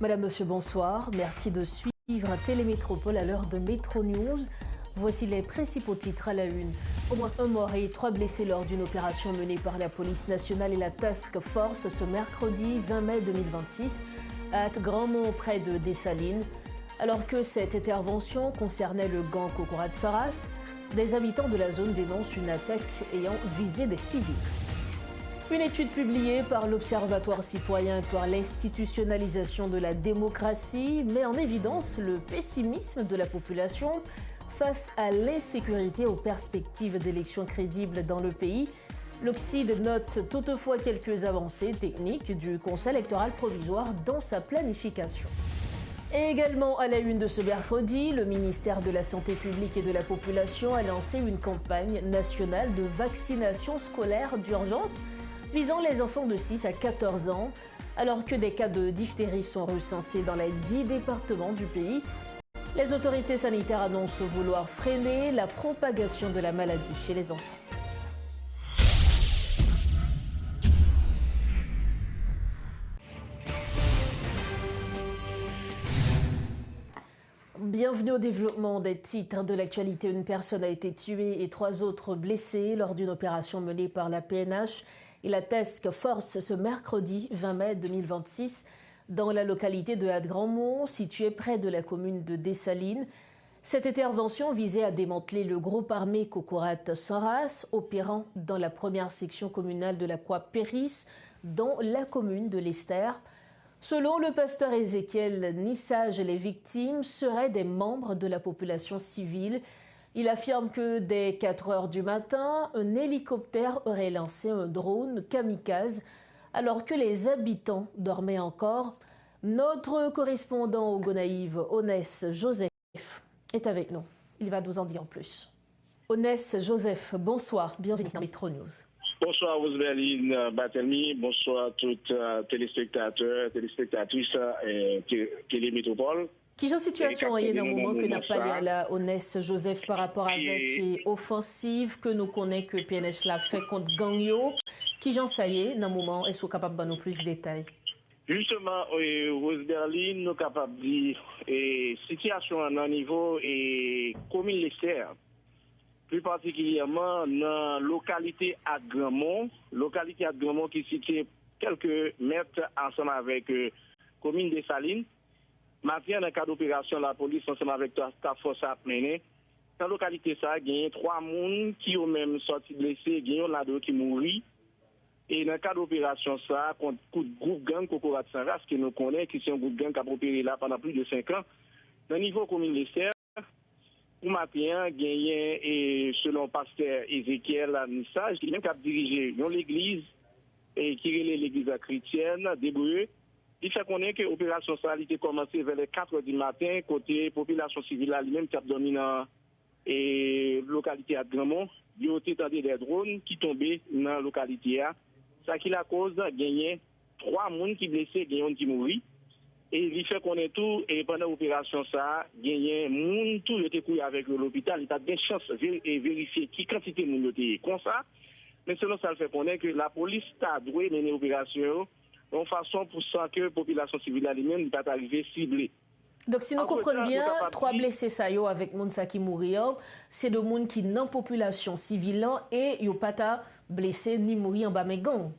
Madame, Monsieur, bonsoir. Merci de suivre Télémétropole à l'heure de Métro News. Voici les principaux titres à la une. Au moins un mort et 3 blessés lors d'une opération menée par la police nationale et la Task Force ce mercredi 20 mai 2026 à Grandmont près de Dessalines. Alors que cette intervention concernait le gang Kokorat Saras, des habitants de la zone dénoncent une attaque ayant visé des civils. Une étude publiée par l'Observatoire citoyen pour l'institutionnalisation de la démocratie met en évidence le pessimisme de la population face à l'insécurité aux perspectives d'élections crédibles dans le pays. L'Occide note toutefois quelques avancées techniques du Conseil électoral provisoire dans sa planification. Et également à la une de ce mercredi, le ministère de la Santé publique et de la Population a lancé une campagne nationale de vaccination scolaire d'urgence visant les enfants de 6 à 14 ans, alors que des cas de diphtérie sont recensés dans les 10 départements du pays. Les autorités sanitaires annoncent vouloir freiner la propagation de la maladie chez les enfants. Bienvenue au développement des titres de l'actualité. Une personne a été tuée et 3 autres blessés lors d'une opération menée par la PNH et la Task Force ce mercredi 20 mai 2026 dans la localité de Grandmont, située près de la commune de Dessalines. Cette intervention visait à démanteler le groupe armé Kokorat Saras, opérant dans la première section communale de la Croix Péris, dans la commune de l'Ester. Selon le pasteur Ézéchiel Nissage, les victimes seraient des membres de la population civile. Il affirme que dès 4 heures du matin, un hélicoptère aurait lancé un drone kamikaze alors que les habitants dormaient encore. Notre correspondant au Gonaïve, Onès Joseph, est avec nous. Il va nous en dire plus. Onès Joseph, bonsoir, bienvenue dans Métro News. Bonsoir Roseberline Batelmi, bonsoir à toutes téléspectateurs, téléspectatrices et Télémétropole. Qui en situation est dans le moment que n'a pas la Onès Joseph par rapport avec l'offensive que nous connaissons que PNH l'a fait contre Gangyo. Qui j'en ça y est dans le moment est-ce capable de nous plus de détails? Justement, Roseberline, nous sommes capables de dire situation à un niveau et commune l'Ester. Plus particulièrement dans la localité à Grandmont qui est située quelques mètres ensemble avec commune de Salines. Maintenant, dans le cas d'opération, la police ensemble avec la force a mené. Dans la localité, il y a 3 personnes qui ont même sorti blessés, il y a là qui mourent. Et dans le cas d'opération, ça, contre le groupe gang Kokorat Saras, que nous connaissons, qui est un groupe gang qui a opéré là pendant plus de 5 ans. Dans le niveau commune de l'Ester, pour matin, gagné selon pasteur Ézéchiel Nissage, qui même a dirigé l'église et qui est l'église chrétienne d'Hébreu. Il fait connaître que l'opération ça a été commencée vers les 4 heures du matin, côté population civile elle-même qui a dormi dans la localité à Grandmont. Il y a été des drones qui tombaient dans la localité. Ça qui la cause, gagné 3 personnes qui blessés, gagné qui mourent. Et il fait connaître tout, et pendant l'opération, ça, gagné moun tout était couillé avec l'hôpital. Il a bien chance de vérifier qui quantité de moun était comme ça. Mais selon ça, il fait connaître que la police a doué mener l'opération de façon pour ça que la population civile elle-même n'est pas arrivée ciblée. Donc, si nous comprenons bien, 3 blessés ça yo avec moun sa qui mourir, c'est de moun qui non population civile et yo pas blessé ni mourir en bas mais gang.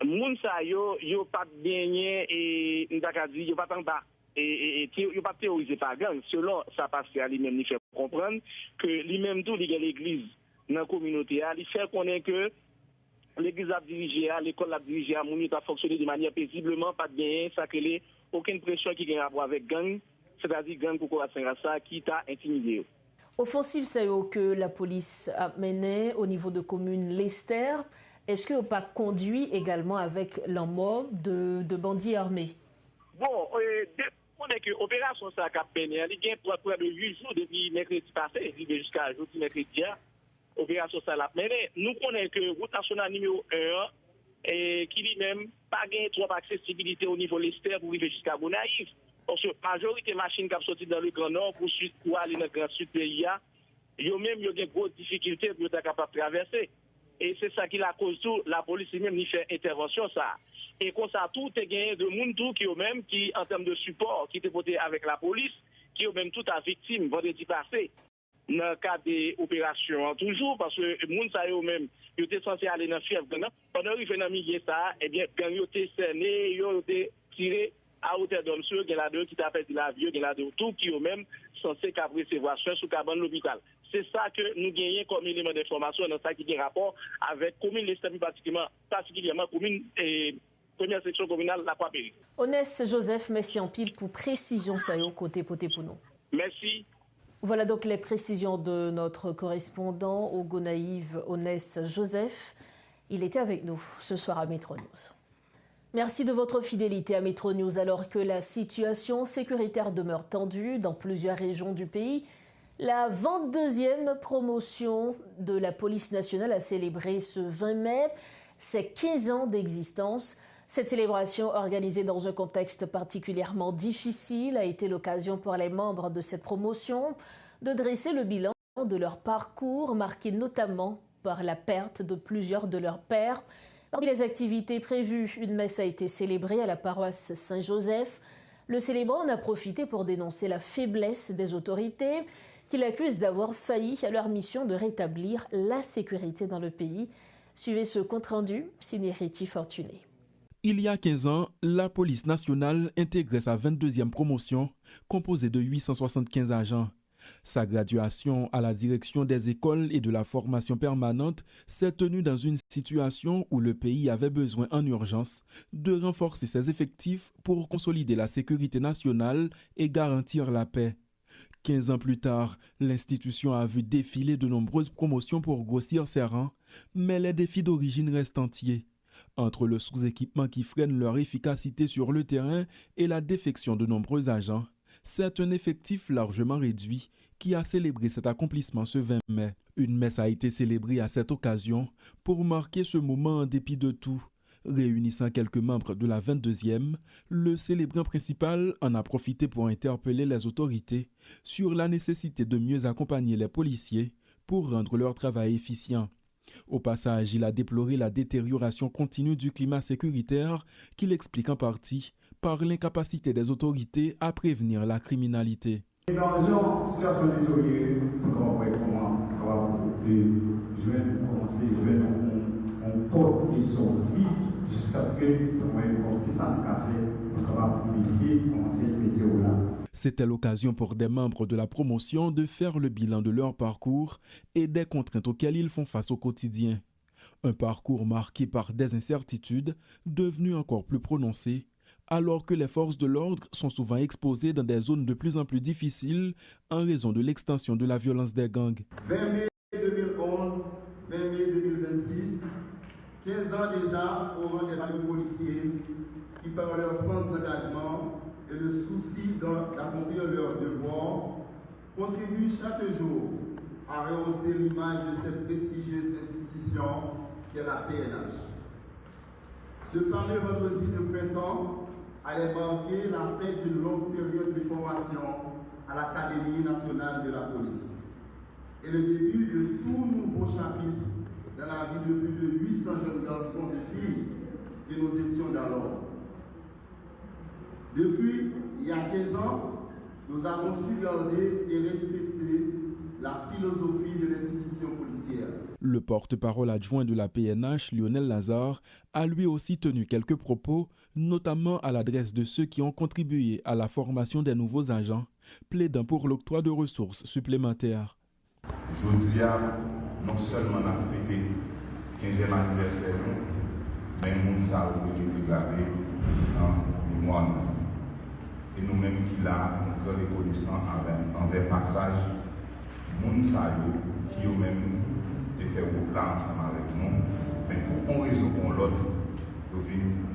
Moun sa yo pas gagné et n'daka dit yo pas en bas et yo pas théorisé par gang selon ça passe à lui-même il fait comprendre que lui-même tout il y a l'église dans la communauté il fait connaître que l'église a dirigé l'école a dirigé moun a fonctionné de manière paisiblement pas de gagner ça que aucune pression qui gagne rapport avec gang c'est-à-dire gang Kokorat Saras qui t'a intimidé. Offensive c'est que la police a mené au niveau de commune l'Ester. Est-ce que vous pas conduit également avec la mort de bandits armés? Bon, on est que l'opération ça a mené, il y a près de 8 jours depuis mercredi passé, jusqu'à aujourd'hui mercredi, l'opération ça a mené. Nous connaissons que route nationale numéro 1, qui lui-même pas gain trop accessibilité au niveau de l'Ester pour arriver jusqu'à Gonaïve. Parce que la majorité des machines qui sont sorties dans le Grand Nord pour aller dans le Grand Sud pays, ils ont même des grosses difficultés pour être capable de traverser. Et c'est ça qui la cause tout, la police même n'y fait intervention ça. Et comme ça, tout est gagné de monde tout qui, même, qui, en termes de support, qui était voté avec la police, qui, même, tout à victime, vendredi passé, dans le cadre des opérations, toujours, parce que les gens, ça, eux-mêmes, ils étaient censés aller dans le fief. Pendant qu'ils venaient dans ça, eh bien, quand ils étaient cernés, ils étaient tirés à hauteur d'homme sûr, il y a deux qui t'a fait de la vie, il y a deux tout qui, eux-mêmes, censés recevoir soins sous cabane l'hôpital. C'est ça que nous gagnons comme élément d'information dans ça qui a rapport avec commune l'Est, particulièrement commune et première section communale la Croix-Péri. Onès Joseph, merci en pile pour précision ça au côté poté pour nous. Merci. Voilà donc les précisions de notre correspondant au Gonaïve Onès Joseph. Il était avec nous ce soir à Métro News. Merci de votre fidélité à Métro News. Alors que la situation sécuritaire demeure tendue dans plusieurs régions du pays, la 22e promotion de la police nationale a célébré ce 20 mai ses 15 ans d'existence. Cette célébration, organisée dans un contexte particulièrement difficile, a été l'occasion pour les membres de cette promotion de dresser le bilan de leur parcours, marqué notamment par la perte de plusieurs de leurs pairs. Parmi les activités prévues, une messe a été célébrée à la paroisse Saint-Joseph. Le célébrant en a profité pour dénoncer la faiblesse des autorités qu'il accuse d'avoir failli à leur mission de rétablir la sécurité dans le pays. Suivez ce compte-rendu, signé Réti Fortuné. Il y a 15 ans, la police nationale intégrait sa 22e promotion, composée de 875 agents. Sa graduation à la direction des écoles et de la formation permanente s'est tenue dans une situation où le pays avait besoin en urgence de renforcer ses effectifs pour consolider la sécurité nationale et garantir la paix. 15 ans plus tard, l'institution a vu défiler de nombreuses promotions pour grossir ses rangs, mais les défis d'origine restent entiers. Entre le sous-équipement qui freine leur efficacité sur le terrain et la défection de nombreux agents, c'est un effectif largement réduit qui a célébré cet accomplissement ce 20 mai. Une messe a été célébrée à cette occasion pour marquer ce moment en dépit de tout. Réunissant quelques membres de la 22e, le célébrant principal en a profité pour interpeller les autorités sur la nécessité de mieux accompagner les policiers pour rendre leur travail efficient. Au passage, il a déploré la détérioration continue du climat sécuritaire qu'il explique en partie par l'incapacité des autorités à prévenir la criminalité. Dans une situation détériorée, comment on porte et sorti jusqu'à ce que C'était l'occasion pour des membres de la promotion de faire le bilan de leur parcours et des contraintes auxquelles ils font face au quotidien. Un parcours marqué par des incertitudes devenues encore plus prononcées, alors que les forces de l'ordre sont souvent exposées dans des zones de plus en plus difficiles en raison de l'extension de la violence des gangs. 20 mai 2011, 20 mai 2026, 15 ans déjà au rang des valeurs policiers qui, par leur sens d'engagement et le souci d'accomplir leurs devoirs, contribuent chaque jour à rehausser l'image de cette prestigieuse institution qu'est la PNH. Ce fameux vendredi de printemps allait marquer la fin d'une longue période de formation à l'Académie nationale de la police et le début de tout nouveau chapitre dans la vie de plus de 800 jeunes garçons et filles que nous étions d'alors. Depuis il y a 15 ans, nous avons su garder et respecter la philosophie de l'institution policière. Le porte-parole adjoint de la PNH, Lionel Lazare, a lui aussi tenu quelques propos, notamment à l'adresse de ceux qui ont contribué à la formation des nouveaux agents, plaidant pour l'octroi de ressources supplémentaires. Jodia, non seulement on a fêté le 15e anniversaire, mais nous avons été gravés dans mémoire. Et nous-mêmes qui là, nous sommes reconnaissants envers passage, nous qui eux-mêmes ont fait un plan ensemble avec nous, mais pour une raison ou l'autre, ils ne viennent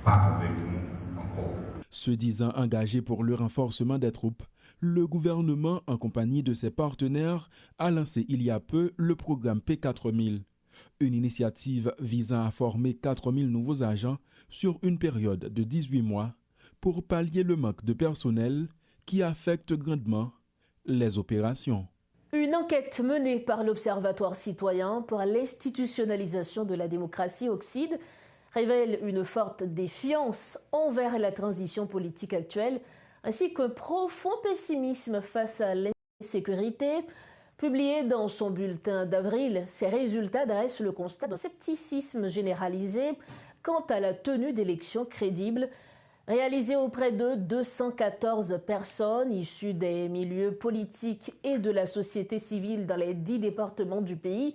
pas avec nous encore. Se disant engagés pour le renforcement des troupes, le gouvernement, en compagnie de ses partenaires, a lancé il y a peu le programme P4000, une initiative visant à former 4000 nouveaux agents sur une période de 18 mois pour pallier le manque de personnel qui affecte grandement les opérations. Une enquête menée par l'Observatoire citoyen pour l'institutionnalisation de la démocratie Oxide révèle une forte défiance envers la transition politique actuelle, ainsi qu'un profond pessimisme face à l'insécurité. Publié dans son bulletin d'avril, ces résultats dressent le constat d'un scepticisme généralisé quant à la tenue d'élections crédibles réalisées auprès de 214 personnes issues des milieux politiques et de la société civile dans les 10 départements du pays.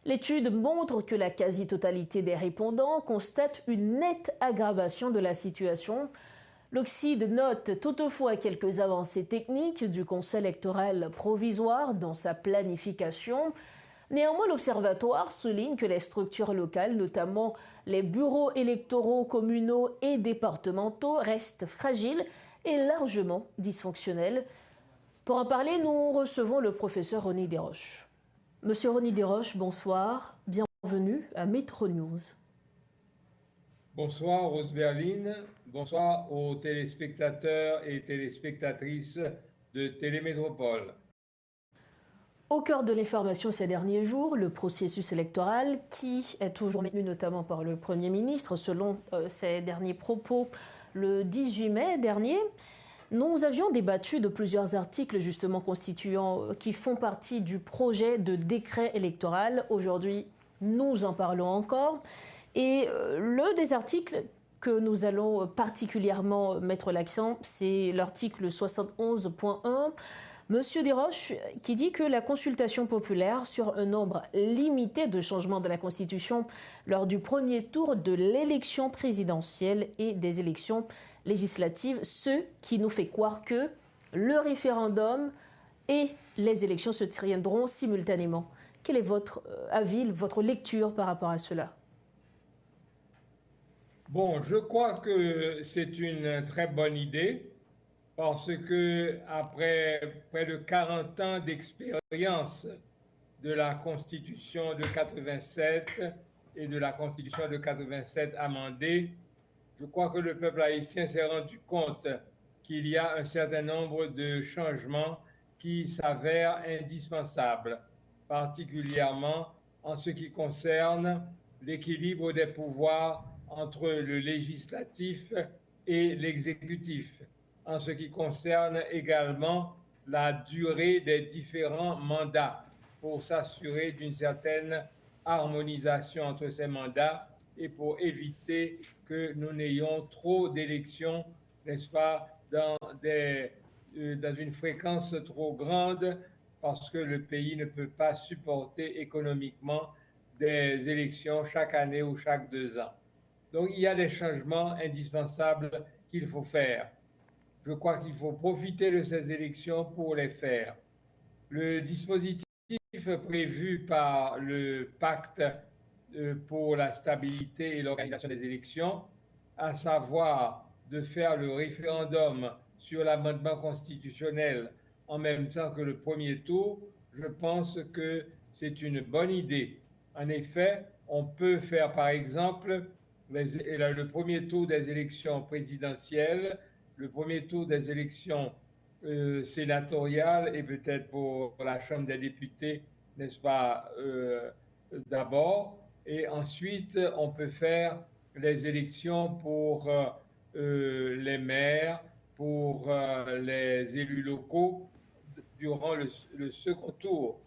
L'étude montre que la quasi-totalité des répondants constate une nette aggravation de la situation. L'Ocide note toutefois quelques avancées techniques du Conseil électoral provisoire dans sa planification. Néanmoins, l'Observatoire souligne que les structures locales, notamment les bureaux électoraux communaux et départementaux, restent fragiles et largement dysfonctionnels. Pour en parler, nous recevons le professeur Rony Desroches. Monsieur Rony Desroches, bonsoir. Bienvenue à Métro News. Bonsoir Rose Berline, bonsoir aux téléspectateurs et téléspectatrices de Télémétropole. Au cœur de l'information ces derniers jours, le processus électoral qui est toujours maintenu notamment par le Premier ministre selon ses derniers propos le 18 mai dernier. Nous avions débattu de plusieurs articles justement constituant qui font partie du projet de décret électoral. Aujourd'hui, nous en parlons encore. Et l'un des articles que nous allons particulièrement mettre l'accent, c'est l'article 71.1. Monsieur Desroches qui dit que la consultation populaire sur un nombre limité de changements de la Constitution lors du premier tour de l'élection présidentielle et des élections législatives, ce qui nous fait croire que le référendum et les élections se tiendront simultanément. Quel est votre avis, votre lecture par rapport à cela ? Bon, je crois que c'est une très bonne idée parce que après près de 40 ans d'expérience de la Constitution de 87 et de la Constitution de 87 amendée, je crois que le peuple haïtien s'est rendu compte qu'il y a un certain nombre de changements qui s'avèrent indispensables, particulièrement en ce qui concerne l'équilibre des pouvoirs entre le législatif et l'exécutif, en ce qui concerne également la durée des différents mandats pour s'assurer d'une certaine harmonisation entre ces mandats et pour éviter que nous n'ayons trop d'élections, n'est-ce pas, dans une fréquence trop grande parce que le pays ne peut pas supporter économiquement des élections chaque année ou chaque 2 ans. Donc, il y a des changements indispensables qu'il faut faire. Je crois qu'il faut profiter de ces élections pour les faire. Le dispositif prévu par le pacte pour la stabilité et l'organisation des élections, à savoir de faire le référendum sur l'amendement constitutionnel en même temps que le premier tour, je pense que c'est une bonne idée. En effet, on peut faire par exemple le premier tour des élections présidentielles, le premier tour des élections sénatoriales et peut-être pour la Chambre des députés, n'est-ce pas, d'abord. Et ensuite, on peut faire les élections pour les maires, pour les élus locaux durant le second tour,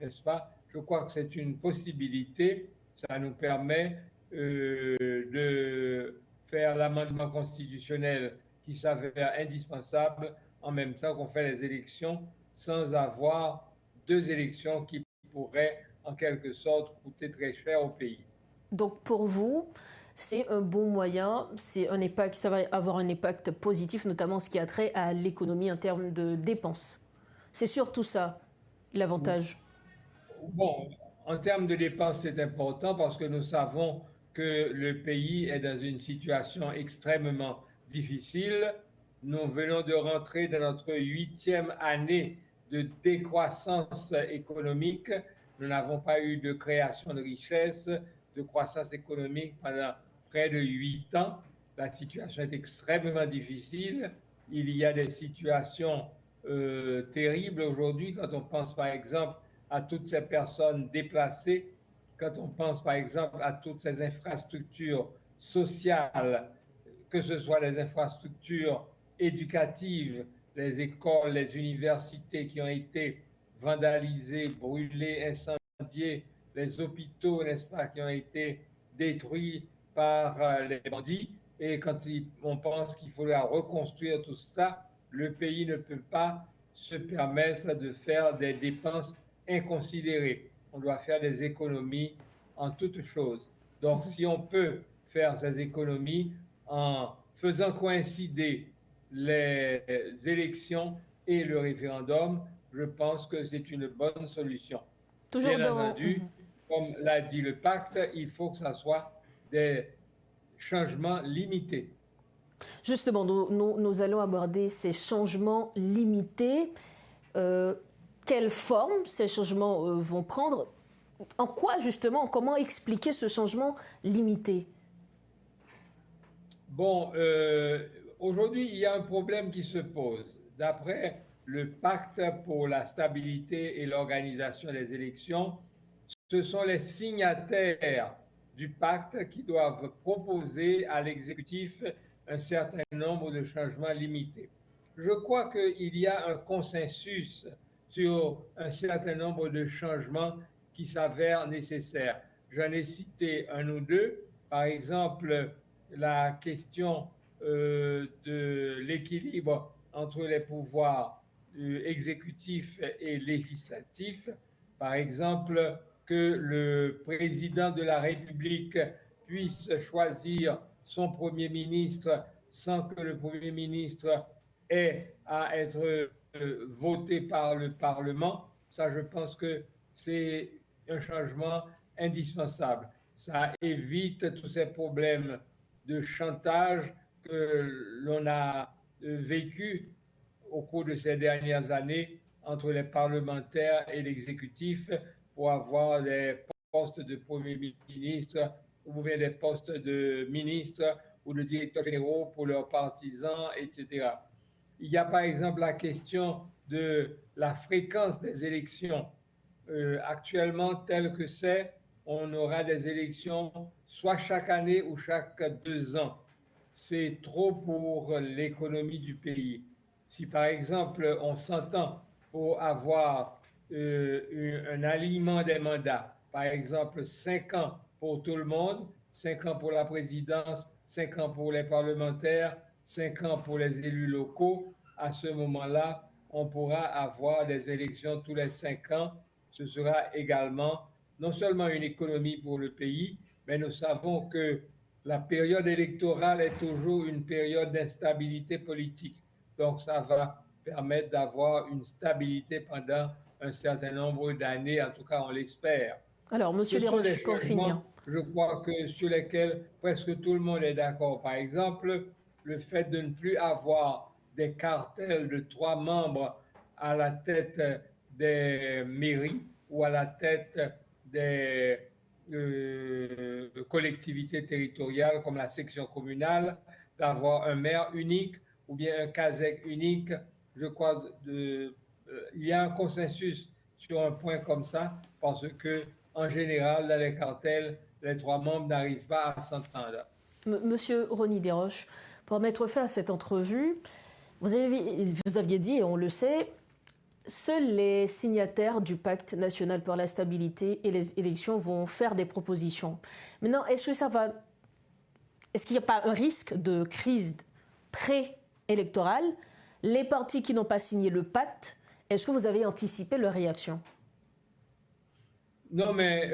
n'est-ce pas? Je crois que c'est une possibilité. Ça nous permet de faire l'amendement constitutionnel qui s'avère indispensable en même temps qu'on fait les élections sans avoir 2 élections qui pourraient en quelque sorte coûter très cher au pays. Donc pour vous, c'est un bon moyen, ça va avoir un impact positif, notamment ce qui a trait à l'économie en termes de dépenses. C'est surtout ça, l'avantage. Bon, en termes de dépenses, c'est important parce que nous savons que le pays est dans une situation extrêmement difficile. Nous venons de rentrer dans notre 8e année de décroissance économique. Nous n'avons pas eu de création de richesse, de croissance économique pendant près de 8 ans. La situation est extrêmement difficile. Il y a des situations terribles aujourd'hui quand on pense par exemple à toutes ces personnes déplacées, quand on pense par exemple à toutes ces infrastructures sociales, que ce soit les infrastructures éducatives, les écoles, les universités qui ont été vandalisées, brûlées, incendiées, les hôpitaux, n'est-ce pas, qui ont été détruits par les bandits. Et quand on pense qu'il faudra reconstruire tout ça, le pays ne peut pas se permettre de faire des dépenses inconsidérées. On doit faire des économies en toutes choses. Donc, si on peut faire ces économies en faisant coïncider les élections et le référendum, je pense que c'est une bonne solution. Toujours Bien entendu, comme l'a dit le pacte, il faut que ça soit des changements limités. Justement, nous allons aborder ces changements limités. Quelle forme ces changements vont prendre? En quoi, justement, comment expliquer ce changement limité? Bon, aujourd'hui, il y a un problème qui se pose. D'après le pacte pour la stabilité et l'organisation des élections, ce sont les signataires du pacte qui doivent proposer à l'exécutif un certain nombre de changements limités. Je crois qu'il y a un consensus sur un certain nombre de changements qui s'avèrent nécessaires. J'en ai cité un ou deux. Par exemple, la question de l'équilibre entre les pouvoirs exécutifs et législatifs. Par exemple, que le président de la République puisse choisir son Premier ministre sans que le Premier ministre ait à être voté par le Parlement. Ça, je pense que c'est un changement indispensable. Ça évite tous ces problèmes de chantage que l'on a vécu au cours de ces dernières années entre les parlementaires et l'exécutif pour avoir des postes de Premier ministre ou bien des postes de ministre ou de directeurs généraux pour leurs partisans, etc. Il y a par exemple la question de la fréquence des élections. Actuellement, tel que c'est, on aura des élections soit chaque année ou chaque 2 ans. C'est trop pour l'économie du pays. Si par exemple on s'entend pour avoir un alignement des mandats, par exemple 5 ans pour tout le monde, 5 ans pour la présidence, 5 ans pour les parlementaires, 5 ans pour les élus locaux, à ce moment-là, on pourra avoir des élections tous les 5 ans. Ce sera également non seulement une économie pour le pays, mais nous savons que la période électorale est toujours une période d'instabilité politique. Donc, ça va permettre d'avoir une stabilité pendant un certain nombre d'années, en tout cas, on l'espère. Alors, Monsieur Desroches, pour finir. Je crois que sur lesquels presque tout le monde est d'accord. Par exemple, le fait de ne plus avoir des cartels de 3 membres à la tête des mairies ou à la tête des collectivités territoriales comme la section communale, d'avoir un maire unique ou bien un CASEC unique. Je crois il y a un consensus sur un point comme ça parce que en général, dans les cartels, les 3 membres n'arrivent pas à s'entendre. Monsieur Rony Desroches, pour mettre fin à cette entrevue, vous aviez dit, et on le sait, seuls les signataires du pacte national pour la stabilité et les élections vont faire des propositions. Maintenant, est-ce qu'il n'y a pas un risque de crise pré-électorale? Les partis qui n'ont pas signé le pacte, est-ce que vous avez anticipé leur réaction? Non, mais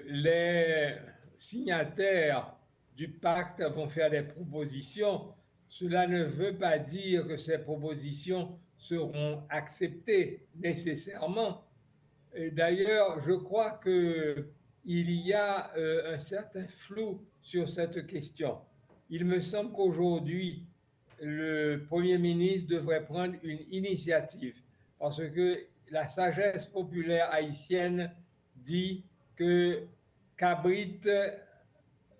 les signataires du pacte vont faire des propositions. Cela ne veut pas dire que ces propositions seront acceptées nécessairement. D'ailleurs, je crois qu'il y a un certain flou sur cette question. Il me semble qu'aujourd'hui, le Premier ministre devrait prendre une initiative parce que la sagesse populaire haïtienne dit que cabrit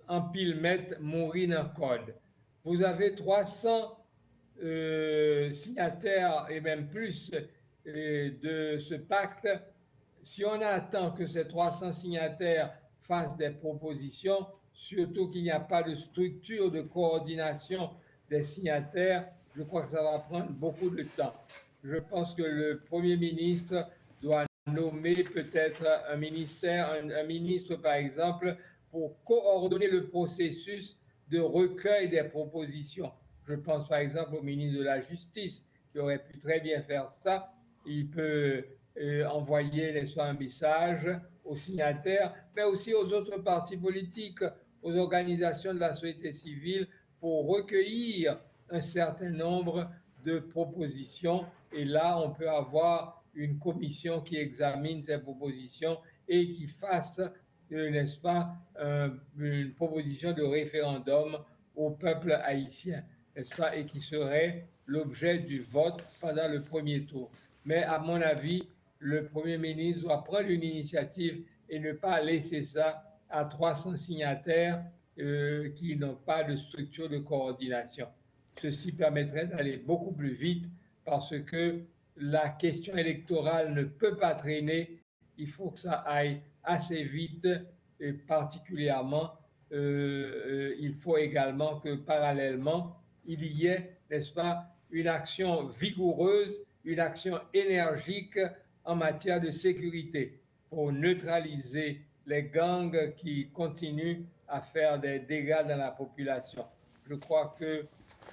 en pile met mourir dans code. Vous avez 300 signataires et même plus de ce pacte. Si on attend que ces 300 signataires fassent des propositions, surtout qu'il n'y a pas de structure de coordination des signataires, je crois que ça va prendre beaucoup de temps. Je pense que le Premier ministre doit nommer peut-être un ministre par exemple, pour coordonner le processus de recueil des propositions. Je pense par exemple au ministre de la Justice qui aurait pu très bien faire ça. Il peut envoyer, n'est-ce pas, un message aux signataires, mais aussi aux autres partis politiques, aux organisations de la société civile pour recueillir un certain nombre de propositions. Et là, on peut avoir une commission qui examine ces propositions et qui fasse, n'est-ce pas, une proposition de référendum au peuple haïtien, n'est-ce pas, et qui serait l'objet du vote pendant le premier tour. Mais à mon avis, le Premier ministre doit prendre une initiative et ne pas laisser ça à 300 signataires qui n'ont pas de structure de coordination. Ceci permettrait d'aller beaucoup plus vite parce que la question électorale ne peut pas traîner. Il faut que ça aille assez vite et particulièrement, il faut également que parallèlement, il y ait, n'est-ce pas, une action vigoureuse, une action énergique en matière de sécurité pour neutraliser les gangs qui continuent à faire des dégâts dans la population. Je crois que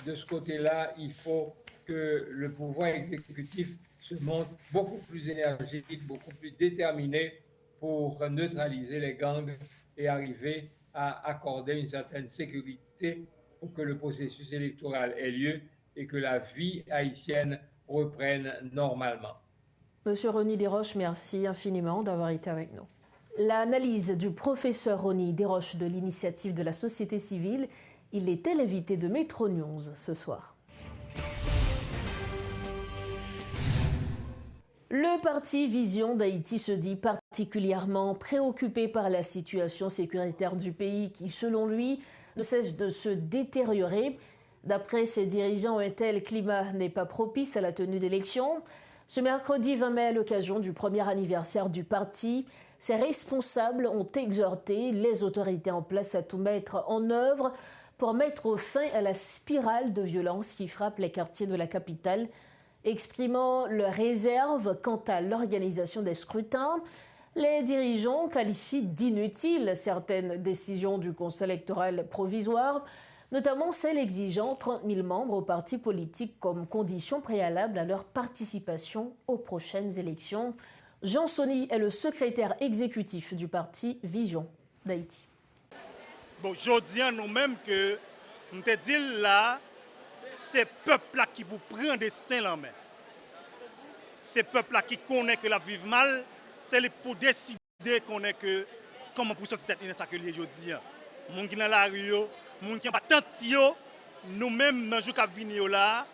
de ce côté-là, il faut que le pouvoir exécutif se montre beaucoup plus énergique, beaucoup plus déterminé pour neutraliser les gangs et arriver à accorder une certaine sécurité pour que le processus électoral ait lieu et que la vie haïtienne reprenne normalement. Monsieur Rony Desroches, merci infiniment d'avoir été avec nous. L'analyse du professeur Rony Desroches de l'initiative de la société civile, il était l'invité de Métro News ce soir. Le parti Vision d'Haïti se dit particulièrement préoccupé par la situation sécuritaire du pays qui, selon lui, ne cesse de se détériorer. D'après ses dirigeants, un tel climat n'est pas propice à la tenue d'élections. Ce mercredi 20 mai, à l'occasion du premier anniversaire du parti, ses responsables ont exhorté les autorités en place à tout mettre en œuvre pour mettre fin à la spirale de violence qui frappe les quartiers de la capitale. Exprimant leur réserve quant à l'organisation des scrutins, les dirigeants qualifient d'inutiles certaines décisions du Conseil électoral provisoire, notamment celle exigeant 30 000 membres au parti politique comme condition préalable à leur participation aux prochaines élections. Jean Sony est le secrétaire exécutif du parti Vision d'Haïti. Bon, je dis à nous-mêmes que nous te disons là, c'est peuple-là qui vous prend destin en main. C'est peuple-là qui connaît que la vive mal, c'est pour décider qu'on est que comment pour sortir cette ça que les aujourd'hui. Moun qui dans la rue, moun qui pas tant nous-mêmes dans jour qui venir là,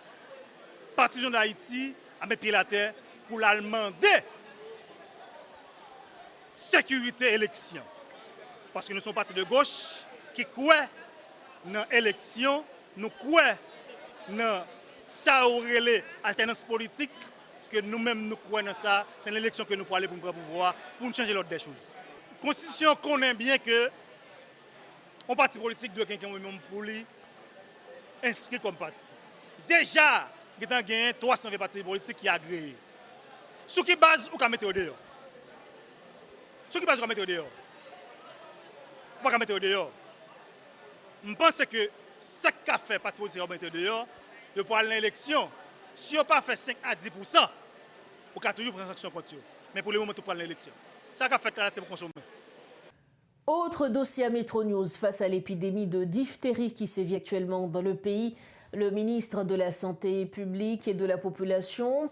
parti d'Haïti à mettre pied la terre pour la demander sécurité élection. Parce que nous sommes partis de gauche qui croient dans l'élection, nous croyons dans ça aurait alternance politique, que nous-mêmes nous croyons dans ça. C'est l'élection que nous pourrons aller pour prendre le pouvoir, pour nous changer l'ordre des choses. La Constitution connaît bien que un parti politique doit quelqu'un pour lui inscrit comme parti. Déjà, il y a 300 partis politiques qui sont agréés. Sur qui base, vous mettez au dehors. Sur qui base, vous mettez au dehors. Vous ne mettez au dehors. Je pense que ce qu'a fait le parti politique mettre dehors, de pour aller à l'élection, si on n'a pas fait 5 à 10%, on peut toujours prendre une sanction contre eux. Mais pour le moment, on peut aller à l'élection. Ce qu'a fait là, c'est pour consommer. Autre dossier à Métro News face à l'épidémie de diphtérie qui sévit actuellement dans le pays. Le ministre de la Santé publique et de la Population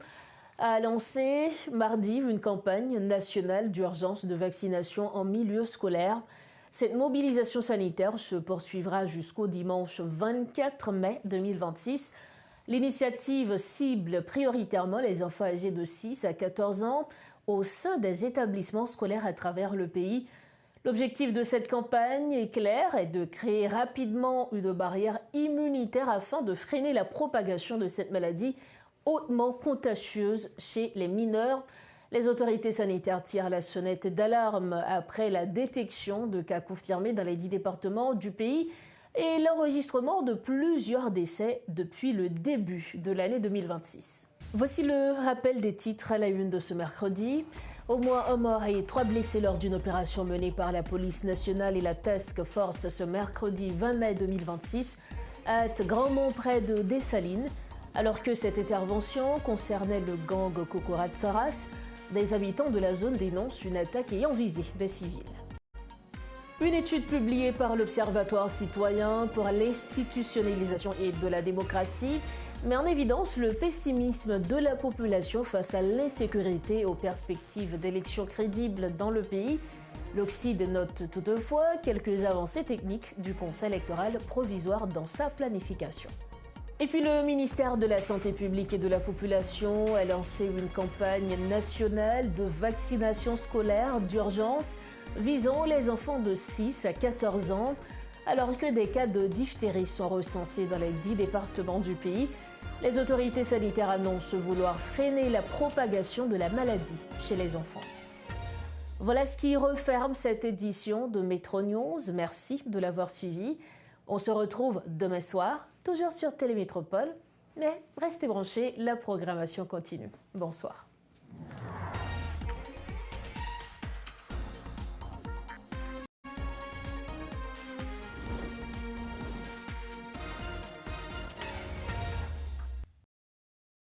a lancé mardi une campagne nationale d'urgence de vaccination en milieu scolaire. Cette mobilisation sanitaire se poursuivra jusqu'au dimanche 24 mai 2026. L'initiative cible prioritairement les enfants âgés de 6 à 14 ans au sein des établissements scolaires à travers le pays. L'objectif de cette campagne est clair, est de créer rapidement une barrière immunitaire afin de freiner la propagation de cette maladie hautement contagieuse chez les mineurs. Les autorités sanitaires tirent la sonnette d'alarme après la détection de cas confirmés dans les 10 départements du pays et l'enregistrement de plusieurs décès depuis le début de l'année 2026. Voici le rappel des titres à la une de ce mercredi. Au moins un mort et 3 blessés lors d'une opération menée par la police nationale et la Task Force ce mercredi 20 mai 2026 à Grandmont près de Dessalines. Alors que cette intervention concernait le gang Kokorat Saras, des habitants de la zone dénoncent une attaque ayant visé des civils. Une étude publiée par l'Observatoire citoyen pour l'institutionnalisation et de la démocratie met en évidence le pessimisme de la population face à l'insécurité et aux perspectives d'élections crédibles dans le pays. L'Ocide note toutefois quelques avancées techniques du Conseil électoral provisoire dans sa planification. Et puis le ministère de la Santé publique et de la Population a lancé une campagne nationale de vaccination scolaire d'urgence visant les enfants de 6 à 14 ans, alors que des cas de diphtérie sont recensés dans les 10 départements du pays. Les autorités sanitaires annoncent vouloir freiner la propagation de la maladie chez les enfants. Voilà ce qui referme cette édition de Métro News. Merci de l'avoir suivi. On se retrouve demain soir, toujours sur Télémétropole. Mais restez branchés, la programmation continue. Bonsoir.